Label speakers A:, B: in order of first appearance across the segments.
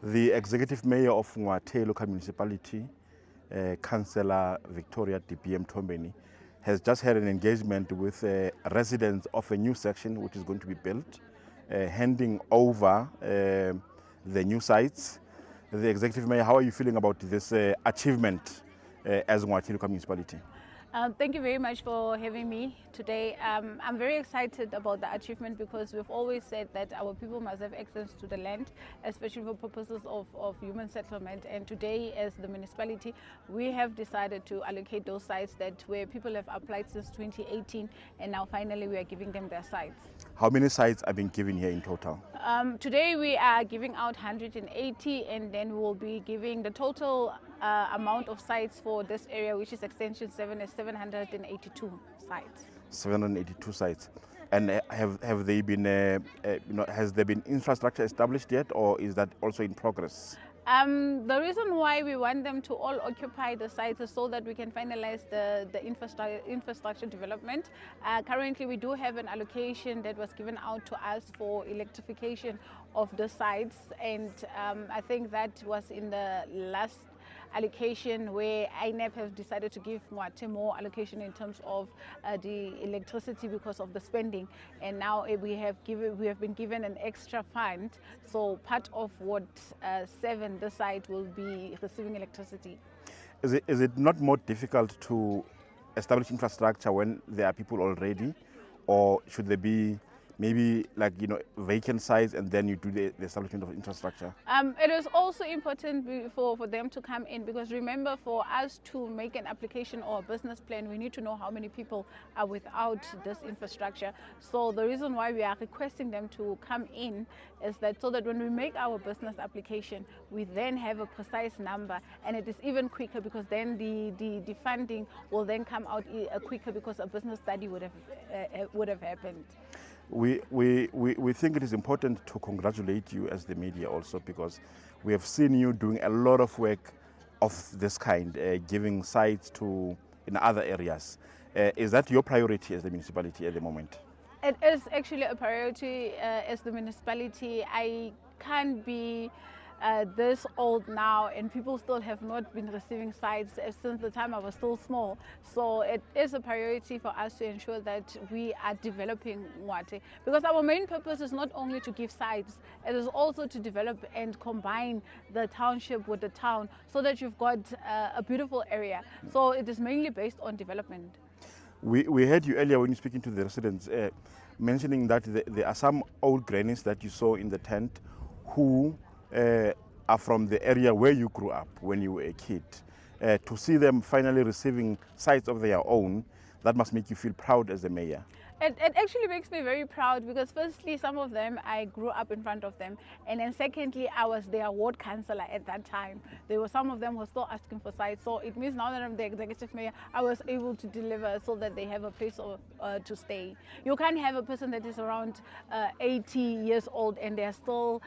A: The Executive Mayor of Ngwathe Local Municipality, Councillor Victoria Beer Mthombeni, has just had an engagement with residents of a new section which is going to be built, handing over the new sites. The Executive Mayor, how are you feeling about this achievement as Ngwathe Local Municipality?
B: Thank you very much for having me today. I'm very excited about the achievement because we've always said that our people must have access to the land, especially for purposes of human settlement. And today, as the municipality, we have decided to allocate those sites that where people have applied since 2018, and now finally we are giving them their sites.
A: How many sites are being given here in total?
B: Today we are giving out 180, and then we will be giving the total amount of sites for this area, which is extension 7, is 782 sites.
A: 782 sites. And have they been, has there been infrastructure established yet, or is that also in progress?
B: The reason why we want them to all occupy the sites is so that we can finalize the infrastructure development. Currently, we do have an allocation that was given out to us for electrification of the sites, and I think that was in the last allocation where INEP have decided to give Ngwathe more allocation in terms of the electricity because of the spending, and now we have been given an extra fund, so part of Ward 7, the site, will be receiving electricity.
A: Is it not more difficult to establish infrastructure when there are people already, or should there be maybe vacant sites and then you do the establishment of infrastructure?
B: It is also important for them to come in, because remember, for us to make an application or a business plan, we need to know how many people are without this infrastructure. So the reason why we are requesting them to come in is that so that when we make our business application, we then have a precise number, and it is even quicker because then the funding will then come out quicker because a business study would have happened.
A: We think it is important to congratulate you as the media also, because we have seen you doing a lot of work of this kind, giving sites in other areas. Is that your priority as the municipality at the moment?
B: It is actually a priority as the municipality. I can't be this old now and people still have not been receiving sites since the time I was still small. So it is a priority for us to ensure that we are developing Ngwathe, because our main purpose is not only to give sites, it is also to develop and combine the township with the town so that you've got a beautiful area. So it is mainly based on development.
A: We heard you earlier when you were speaking to the residents mentioning that there are some old grannies that you saw in the tent who are from the area where you grew up when you were a kid. To see them finally receiving sites of their own, that must make you feel proud as a mayor.
B: It actually makes me very proud, because firstly, some of them I grew up in front of them, and then secondly, I was their ward councillor at that time. Some of them were still asking for sites, so it means now that I'm the executive mayor, I was able to deliver so that they have a place to stay. You can't have a person that is around 80 years old and they're still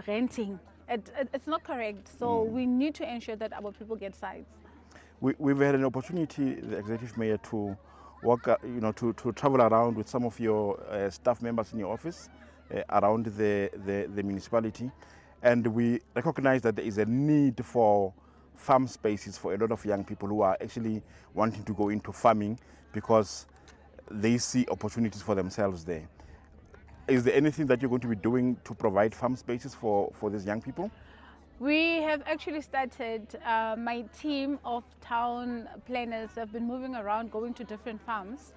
B: renting. It's not correct. So we need to ensure that our people get sites.
A: We've had an opportunity, the executive mayor, to work, to travel around with some of your staff members in your office around the municipality, and we recognize that there is a need for farm spaces for a lot of young people who are actually wanting to go into farming because they see opportunities for themselves there. Is there anything that you're going to be doing to provide farm spaces for these young people?
B: We have actually started, my team of town planners have been moving around, going to different farms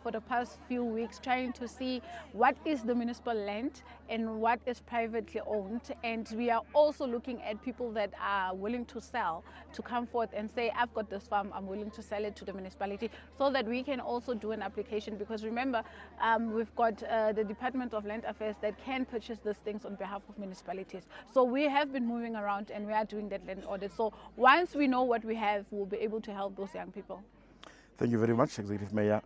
B: for the past few weeks, trying to see what is the municipal land and what is privately owned. And we are also looking at people that are willing to sell, to come forth and say, I've got this farm, I'm willing to sell it to the municipality, so that we can also do an application. Because remember, we've got the Department of Land Affairs that can purchase these things on behalf of municipalities. So we have been moving around and we are doing that land audit. So once we know what we have, we'll be able to help those young people.
A: Thank you very much, Executive Mayor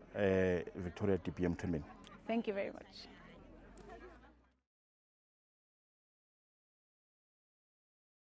A: Victoria Beer Mthombeni.
B: Thank you very much.